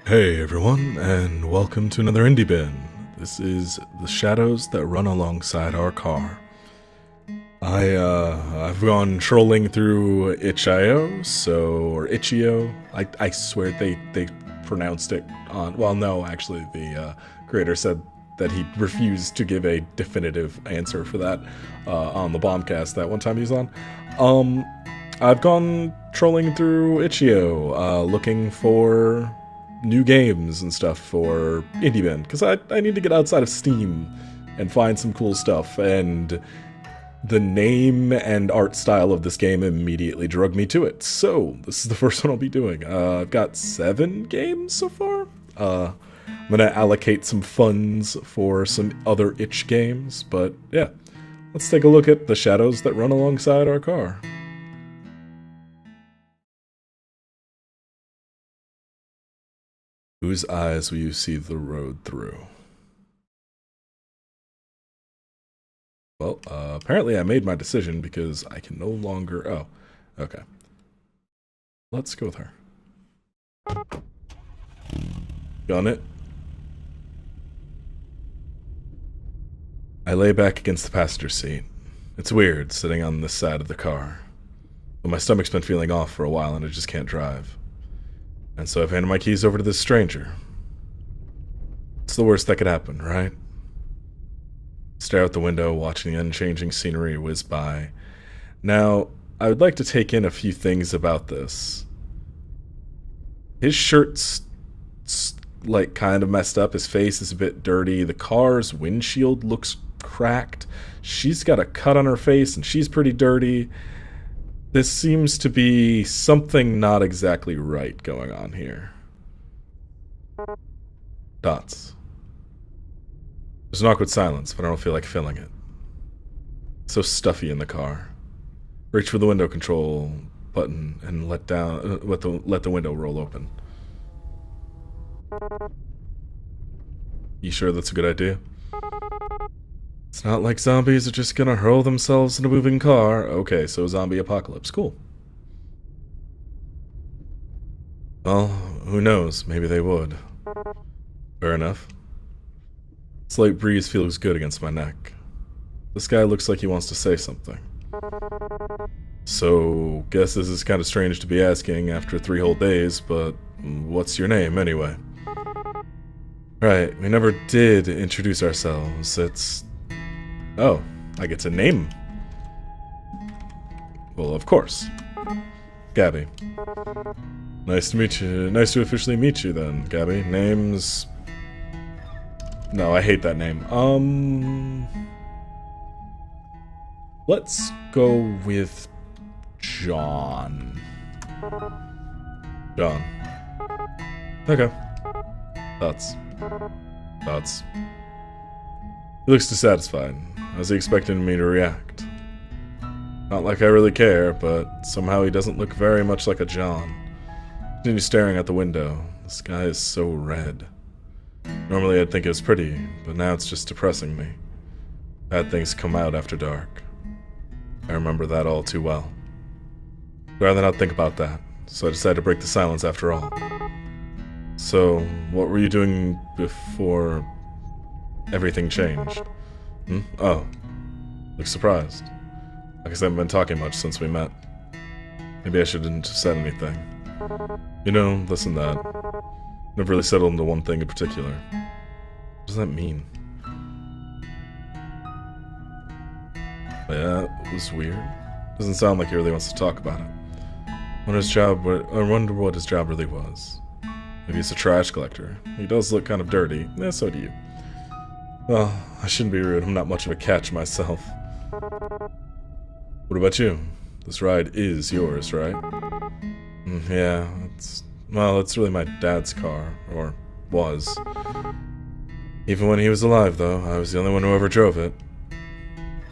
Hey everyone, and welcome to another Indie Bin. This is The Shadows That Run Alongside Our Car. I've gone trolling through itch.io, or itch.io. I swear they pronounced it on. Well, no, actually, the creator said that he refused to give a definitive answer for that on the Bombcast that one time he was on. I've gone trolling through itch.io, looking for new games and stuff for Indie Bin, because I need to get outside of Steam and find some cool stuff, and the name and art style of this game immediately drug me to it. So this is the first one I'll be doing. I've got 7 games so far. I'm gonna allocate some funds for some other itch games, but yeah, let's take a look at The Shadows That Run Alongside Our Car. Whose eyes will you see the road through? Well, apparently I made my decision because I can no longer... Oh, okay. Let's go with her. Gun it. I lay back against the passenger seat. It's weird, sitting on this side of the car. But my stomach's been feeling off for a while and I just can't drive. And so I've handed my keys over to this stranger. It's the worst that could happen, right? Stare out the window, watching the unchanging scenery whiz by. Now, I would like to take in a few things about this. His shirt's like kind of messed up. His face is a bit dirty. The car's windshield looks cracked. She's got a cut on her face and she's pretty dirty. This seems to be something not exactly right going on here. Dots. There's an awkward silence, but I don't feel like filling it. It's so stuffy in the car. Reach for the window control button and let the window roll open. You sure that's a good idea? It's not like zombies are just gonna hurl themselves in a moving car. Okay, so zombie apocalypse. Cool. Well, who knows? Maybe they would. Fair enough. Slight breeze feels good against my neck. This guy looks like he wants to say something. So, guess this is kind of strange to be asking after 3 whole days, but what's your name anyway? Right, we never did introduce ourselves. It's... Oh, I get to name. Well, of course. Gabby. Nice to meet you. Nice to officially meet you then, Gabby. Name's... No, I hate that name. Let's go with John. John. Okay. Thoughts. He looks dissatisfied. How's he expecting me to react? Not like I really care, but somehow he doesn't look very much like a John. Continues staring out the window. The sky is so red. Normally I'd think it was pretty, but now it's just depressing me. Bad things come out after dark. I remember that all too well. I'd rather not think about that, so I decided to break the silence after all. So, what were you doing before everything changed? Oh. Looks surprised. I guess I haven't been talking much since we met. Maybe I shouldn't have said anything. You know, this and that. Never really settled into one thing in particular. What does that mean? Yeah, it was weird. Doesn't sound like he really wants to talk about it. I wonder what his job really was. Maybe he's a trash collector. He does look kind of dirty. Yeah, so do you. Well, I shouldn't be rude. I'm not much of a catch myself. What about you? This ride is yours, right? Yeah, it's really my dad's car. Or was. Even when he was alive, though, I was the only one who ever drove it.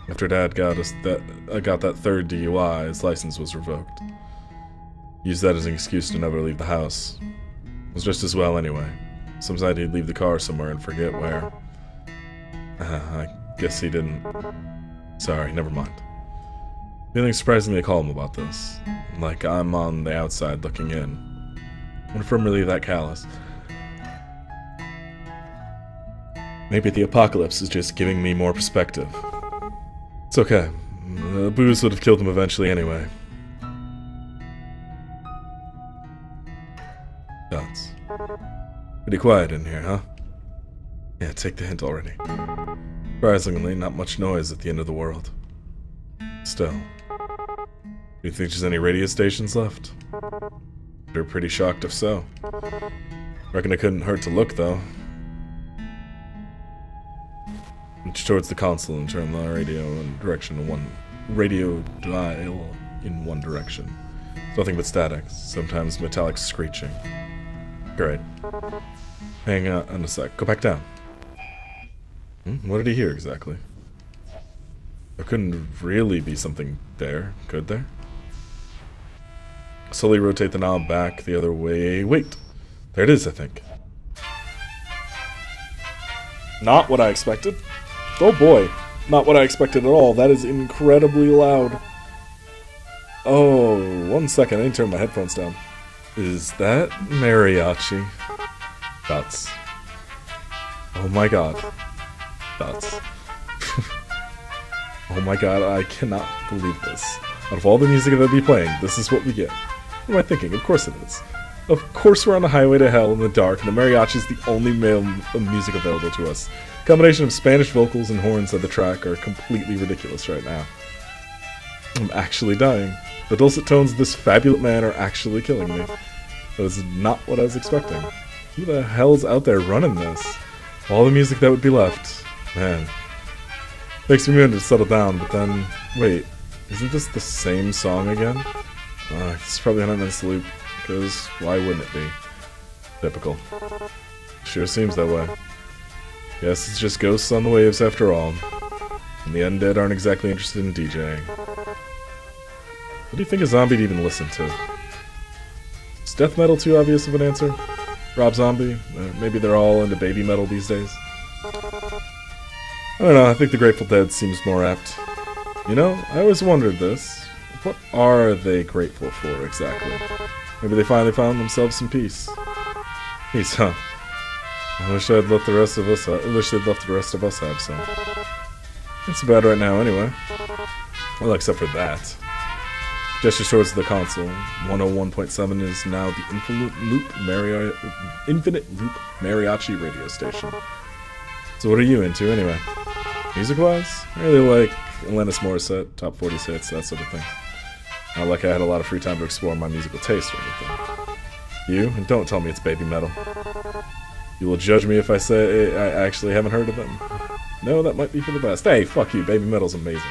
After Dad got that 3rd DUI, his license was revoked. Used that as an excuse to never leave the house. It was just as well anyway. Sometimes he'd leave the car somewhere and forget where. I guess he didn't. Sorry, never mind. Feeling surprisingly calm about this. Like I'm on the outside looking in. Wonder if I'm really that callous. Maybe the apocalypse is just giving me more perspective. It's okay. The booze would have killed him eventually anyway. Dots. Pretty quiet in here, huh? Yeah, take the hint already. Surprisingly, not much noise at the end of the world. Still. Do you think there's any radio stations left? They're pretty shocked if so. Reckon it couldn't hurt to look, though. Reach towards the console and turn the radio dial in one direction. It's nothing but static, sometimes metallic screeching. Great. Hang on a sec. Go back down. What did he hear exactly? There couldn't really be something there, could there? Slowly rotate the knob back the other way. Wait! There it is, I think. Not what I expected. Oh boy. Not what I expected at all. That is incredibly loud. Oh, 1 second. I need to turn my headphones down. Is that mariachi? Dots. Oh my god. Dots. Oh my god, I cannot believe this. Out of all the music that I'd be playing, this is what we get. What am I thinking? Of course it is. Of course we're on the highway to hell in the dark, and the mariachi is the only male music available to us. The combination of Spanish vocals and horns of the track are completely ridiculous right now. I'm actually dying. The dulcet tones of this fabulous man are actually killing me. That is not what I was expecting. Who the hell's out there running this? All the music that would be left. Man. Makes me want to settle down, but then... Wait, isn't this the same song again? It's probably on an endless loop, because why wouldn't it be? Typical. Sure seems that way. Guess it's just ghosts on the waves after all. And the undead aren't exactly interested in DJing. What do you think a zombie'd even listen to? Is death metal too obvious of an answer? Rob Zombie? Maybe they're all into baby metal these days? I don't know, I think the Grateful Dead seems more apt. You know, I always wondered this. What are they grateful for, exactly? Maybe they finally found themselves some peace. Peace, huh? I wish I'd let the rest of us have some. It's bad right now, anyway. Well, except for that. Gestures towards the console. 101.7 is now the Infinite Loop Mariachi radio station. So what are you into, anyway? Music-wise? I really like Alanis Morissette, top 40 hits, that sort of thing. Not like I had a lot of free time to explore my musical taste or anything. You? And don't tell me it's baby metal. You will judge me if I say I actually haven't heard of them. No, that might be for the best. Hey, fuck you, baby metal's amazing.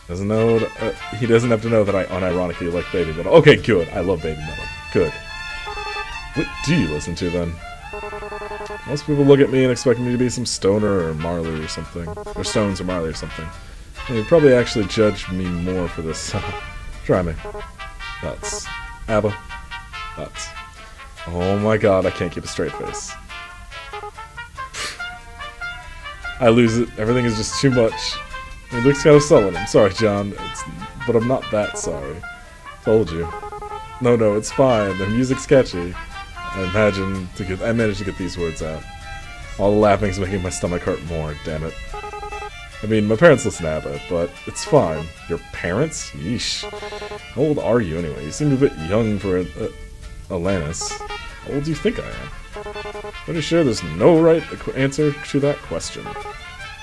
He doesn't have to know that I unironically like baby metal. Okay, good. I love baby metal. Good. What do you listen to, then? Most people look at me and expect me to be some Stoner or Marley or something. Or Stones or Marley or something. And you'd probably actually judge me more for this. Try me. Nuts. ABBA. Nuts. Oh my god, I can't keep a straight face. I lose it. Everything is just too much. It looks kind of sullen. I'm sorry, John. But I'm not that sorry. Told you. No, it's fine. The music's catchy. I managed to get these words out. All the laughing's making my stomach hurt more, damn it. I mean, my parents listen to ABBA, but it's fine. Your parents? Yeesh. How old are you, anyway? You seem a bit young for Alanis. How old do you think I am? Pretty sure there's no right answer to that question.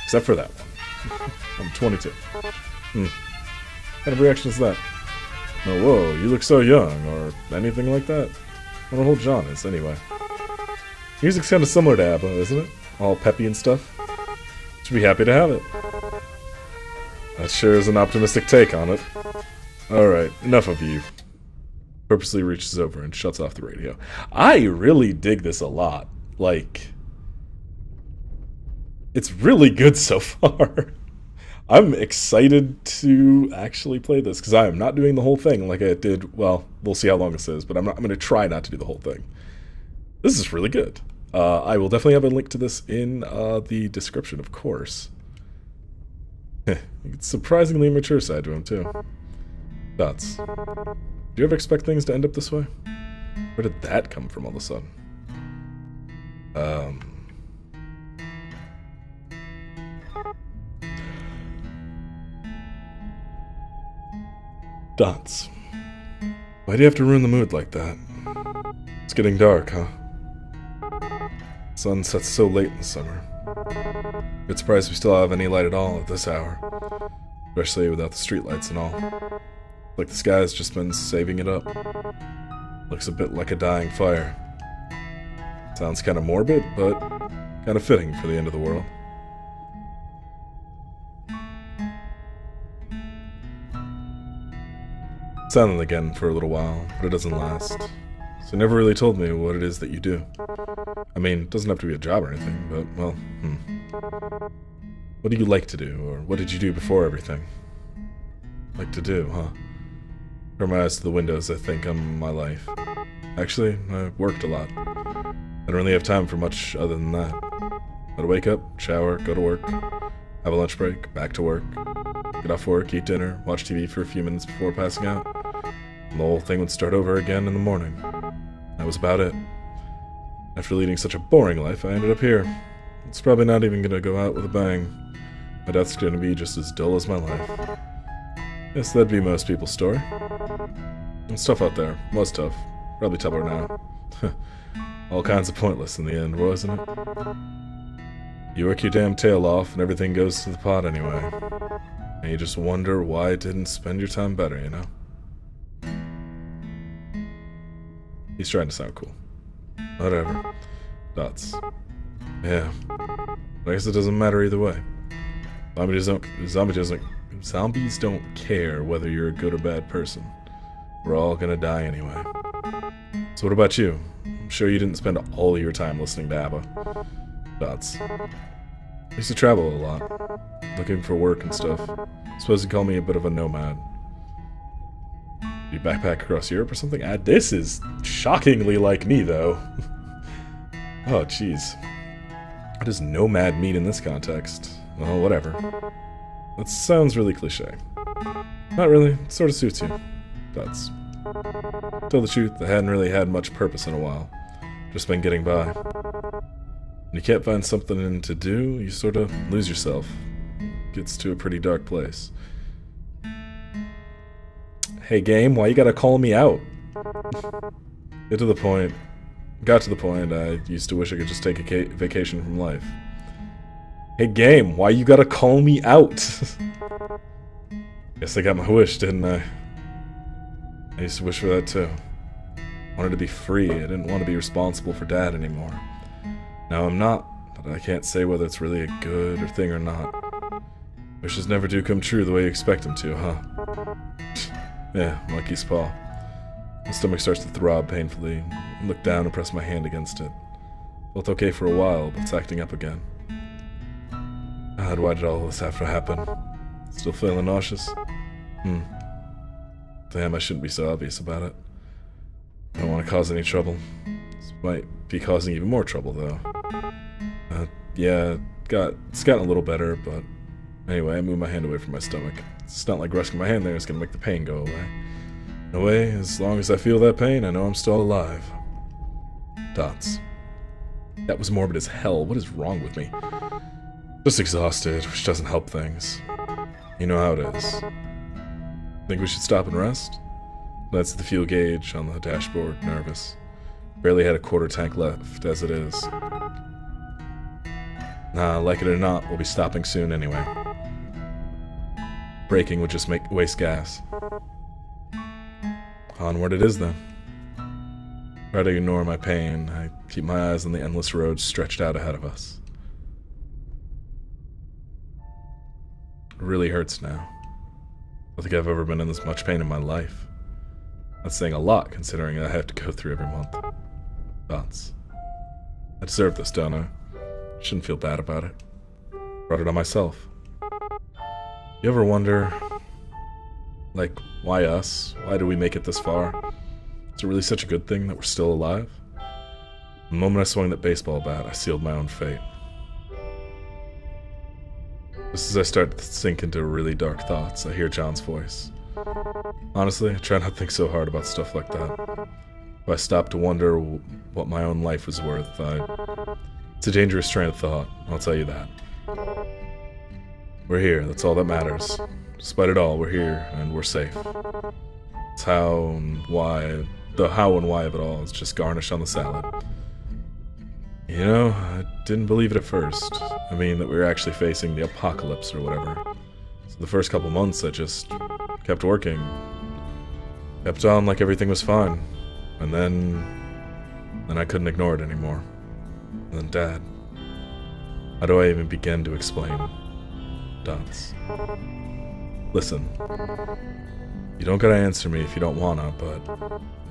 Except for that one. I'm 22. What kind of reaction is that? Oh, whoa, you look so young, or anything like that. I wonder how old John is, anyway. Music's kind of similar to ABBA, isn't it? All peppy and stuff. Should be happy to have it. That sure is an optimistic take on it. Alright, enough of you. Purposely reaches over and shuts off the radio. I really dig this a lot. Like, it's really good so far. I'm excited to actually play this, because I am not doing the whole thing like I did. Well, we'll see how long this is, but I'm going to try not to do the whole thing. This is really good. I will definitely have a link to this in the description, of course. It's surprisingly mature side to him, too. Dots. Do you ever expect things to end up this way? Where did that come from all of a sudden? Dots. Why do you have to ruin the mood like that? It's getting dark, huh? Sun sets so late in the summer. Bit surprised we still have any light at all at this hour. Especially without the streetlights and all. Like the sky's just been saving it up. Looks a bit like a dying fire. Sounds kind of morbid, but kind of fitting for the end of the world. Silent again for a little while, but it doesn't last. So you never really told me what it is that you do. I mean, it doesn't have to be a job or anything, but, well, What do you like to do, or what did you do before everything? Like to do, huh? Turn my eyes to the windows, I think, on my life. Actually, I worked a lot. I don't really have time for much other than that. I'd wake up, shower, go to work, have a lunch break, back to work, get off work, eat dinner, watch TV for a few minutes before passing out, and the whole thing would start over again in the morning. That was about it. After leading such a boring life, I ended up here. It's probably not even gonna go out with a bang. My death's gonna be just as dull as my life. Yes, that'd be most people's story. It's tough out there. Was tough. Probably tougher now. All kinds of pointless in the end, wasn't it? You work your damn tail off and everything goes to the pot anyway. And you just wonder why you didn't spend your time better, you know? He's trying to sound cool. Whatever. Dots. Yeah. But I guess it doesn't matter either way. Zombies don't care whether you're a good or bad person. We're all gonna die anyway. So what about you? I'm sure you didn't spend all your time listening to ABBA. Dots. I used to travel a lot, looking for work and stuff. Suppose you call me a bit of a nomad. You backpack across Europe or something? This is shockingly like me, though. Oh, jeez. What does nomad mean in this context? Well, whatever. That sounds really cliche. Not really. It sort of suits you. Dots. To tell the truth, I hadn't really had much purpose in a while. Just been getting by. When you can't find something to do, you sort of lose yourself. Gets to a pretty dark place. Hey game, why you gotta call me out? Got to the point, I used to wish I could just take a vacation from life. Hey game, why you gotta call me out? Guess I got my wish, didn't I? I used to wish for that too. Wanted to be free, I didn't want to be responsible for Dad anymore. Now I'm not, but I can't say whether it's really a good or thing or not. Wishes never do come true the way you expect them to, huh? Yeah, monkey's paw. My stomach starts to throb painfully. I look down and press my hand against it. Felt okay for a while, but it's acting up again. God, why did all this have to happen? Still feeling nauseous? Damn, I shouldn't be so obvious about it. I don't want to cause any trouble. This might be causing even more trouble, though. Yeah, it's gotten a little better, but anyway, I moved my hand away from my stomach. It's not like resting my hand there is going to make the pain go away. In a way, as long as I feel that pain, I know I'm still alive. Dots. That was morbid as hell. What is wrong with me? Just exhausted, which doesn't help things. You know how it is. Think we should stop and rest? That's the fuel gauge on the dashboard, nervous. Barely had a quarter tank left, as it is. Nah, like it or not, we'll be stopping soon anyway. Braking would just waste gas. Onward it is then. Try to ignore my pain. I keep my eyes on the endless road stretched out ahead of us. It really hurts now. I don't think I've ever been in this much pain in my life. That's saying a lot, considering I have to go through every month. Dots. I deserve this, don't I? Shouldn't feel bad about it. Brought it on myself. You ever wonder, like, why us? Why do we make it this far? Is it really such a good thing that we're still alive? The moment I swung that baseball bat, I sealed my own fate. Just as I start to sink into really dark thoughts, I hear John's voice. Honestly, I try not to think so hard about stuff like that. If I stop to wonder what my own life was worth, it's a dangerous train of thought, I'll tell you that. We're here, that's all that matters. Despite it all, we're here, and we're safe. It's how and why. The how and why of it all is just garnish on the salad. You know, I didn't believe it at first. I mean, that we were actually facing the apocalypse or whatever. So the first couple months, I just kept working. Kept on like everything was fine. And then I couldn't ignore it anymore. And then Dad. How do I even begin to explain? Dots. Listen. You don't gotta answer me if you don't wanna, but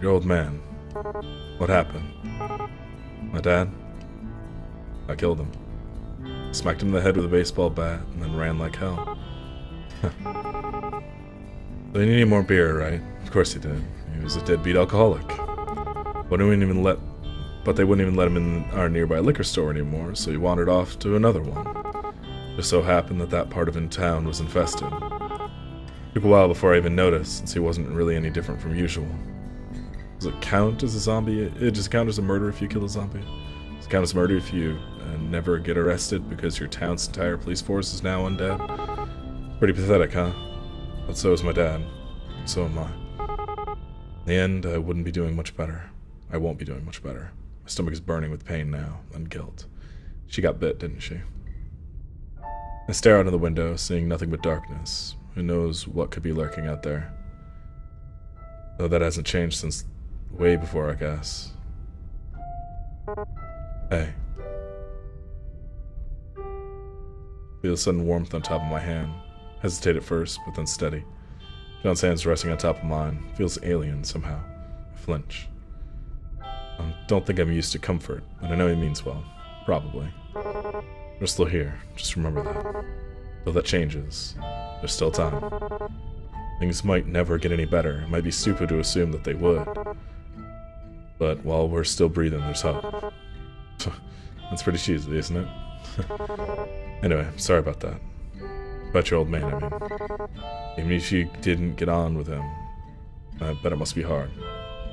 your old man. What happened? My dad? I killed him. Smacked him in the head with a baseball bat, and then ran like hell. They needed more beer, right? Of course he did. He was a deadbeat alcoholic. But they wouldn't even let him in our nearby liquor store anymore, so he wandered off to another one. Just so happened that part of town was infested. Took a while before I even noticed, since he wasn't really any different from usual. Does it count as a zombie? Does it count as a murder if you kill a zombie? Does it count as murder if you never get arrested because your town's entire police force is now undead? Pretty pathetic, huh? But so is my dad. So am I. In the end, I wouldn't be doing much better. I won't be doing much better. My stomach is burning with pain now, and guilt. She got bit, didn't she? I stare out of the window, seeing nothing but darkness. Who knows what could be lurking out there? Though that hasn't changed since way before, I guess. Hey. Feel a sudden warmth on top of my hand. Hesitate at first, but then steady. John's hand's resting on top of mine. Feels alien somehow. I flinch. I don't think I'm used to comfort, but I know he means well. Probably. We're still here. Just remember that. Though that changes, there's still time. Things might never get any better. It might be stupid to assume that they would. But while we're still breathing, there's hope. That's pretty cheesy, isn't it? Anyway, sorry about that. About your old man, I mean. Even if you didn't get on with him, I bet it must be hard,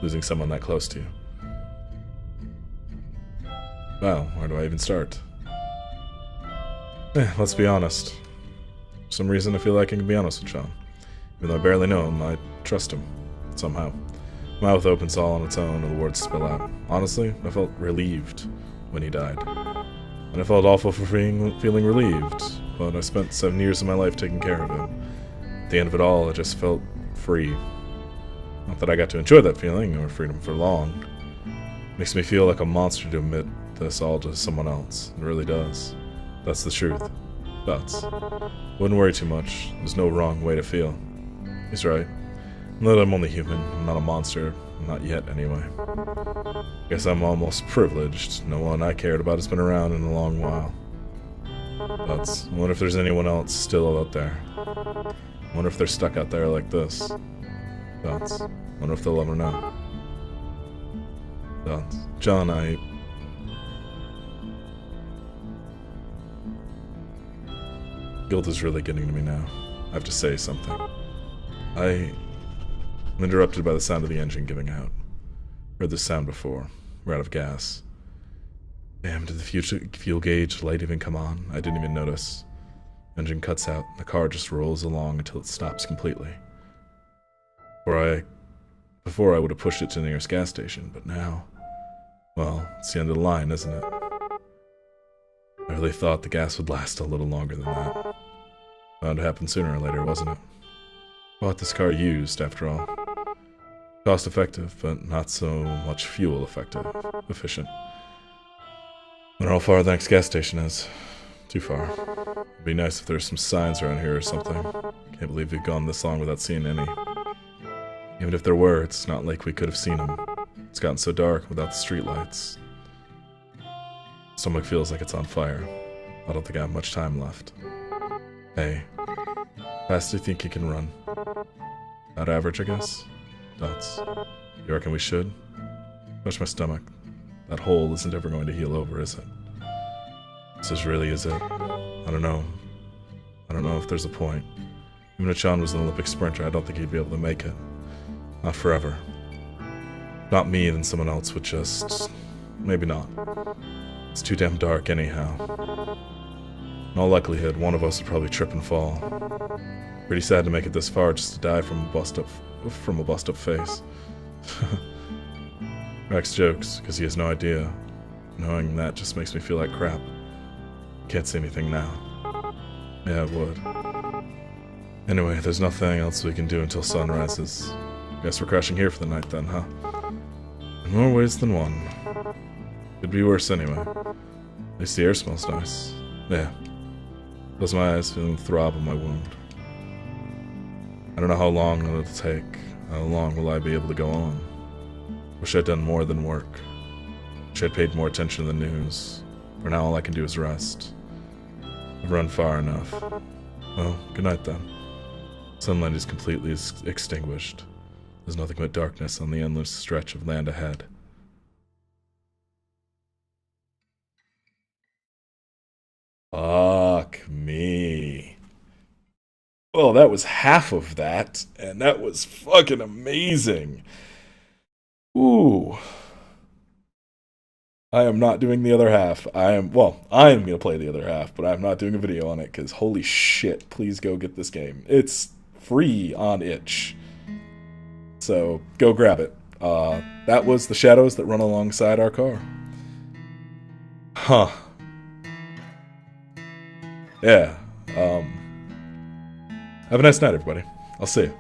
losing someone that close to you. Well, where do I even start? Let's be honest. For some reason, I feel like I can be honest with John. Even though I barely know him, I trust him. Somehow. My mouth opens all on its own and the words spill out. Honestly, I felt relieved when he died. And I felt awful for feeling relieved, but I spent 7 years of my life taking care of him. At the end of it all, I just felt free. Not that I got to enjoy that feeling, or freedom for long. It makes me feel like a monster to admit this all to someone else. It really does. That's the truth. But wouldn't worry too much. There's no wrong way to feel. He's right. That I'm only human. I'm not a monster. Not yet, anyway. Guess I'm almost privileged. No one I cared about has been around in a long while. But I wonder if there's anyone else still out there. I wonder if they're stuck out there like this. But I wonder if they'll ever know. But John, Guilt is really getting to me now. I have to say something. I'm interrupted by the sound of the engine giving out. Heard this sound before. We're out of gas. Damn, did the fuel gauge light even come on? I didn't even notice. Engine cuts out, and the car just rolls along until it stops completely. Before I would have pushed it to the nearest gas station, but now... Well, it's the end of the line, isn't it? I really thought the gas would last a little longer than that. Bound to happen sooner or later, wasn't it? Bought this car used, after all. Cost effective, but not so much fuel efficient. I don't know how far the next gas station is. Too far. It'd be nice if there's some signs around here or something. Can't believe we've gone this long without seeing any. Even if there were, it's not like we could have seen them. It's gotten so dark without the streetlights. Stomach feels like it's on fire. I don't think I have much time left. Hey. Fast do you think you can run? About average, I guess? Dots. You reckon we should? Push my stomach. That hole isn't ever going to heal over, is it? Is it? I don't know. I don't know if there's a point. Even if John was an Olympic sprinter, I don't think he'd be able to make it. Not forever. Not me, then someone else would just... Maybe not. It's too damn dark anyhow. In all likelihood, one of us would probably trip and fall. Pretty sad to make it this far just to die from a from a bust-up face. Max jokes, because he has no idea. Knowing that just makes me feel like crap. Can't say anything now. Yeah, it would. Anyway, there's nothing else we can do until sun rises. Guess we're crashing here for the night then, huh? In more ways than one. Could be worse anyway. At least the air smells nice. Yeah. Close my eyes, feeling the throb of my wound. I don't know how long it'll take. How long will I be able to go on? Wish I'd done more than work. Wish I'd paid more attention to the news. For now, all I can do is rest. I've run far enough. Well, good night then. Sunlight is completely extinguished. There's nothing but darkness on the endless stretch of land ahead. Fuck me. Well, that was half of that, and that was fucking amazing. Ooh. I am not doing the other half. I am going to play the other half, but I'm not doing a video on it, because holy shit, please go get this game. It's free on itch. So, go grab it. That was the shadows that run alongside our car. Huh. Yeah. Have a nice night, everybody. I'll see you.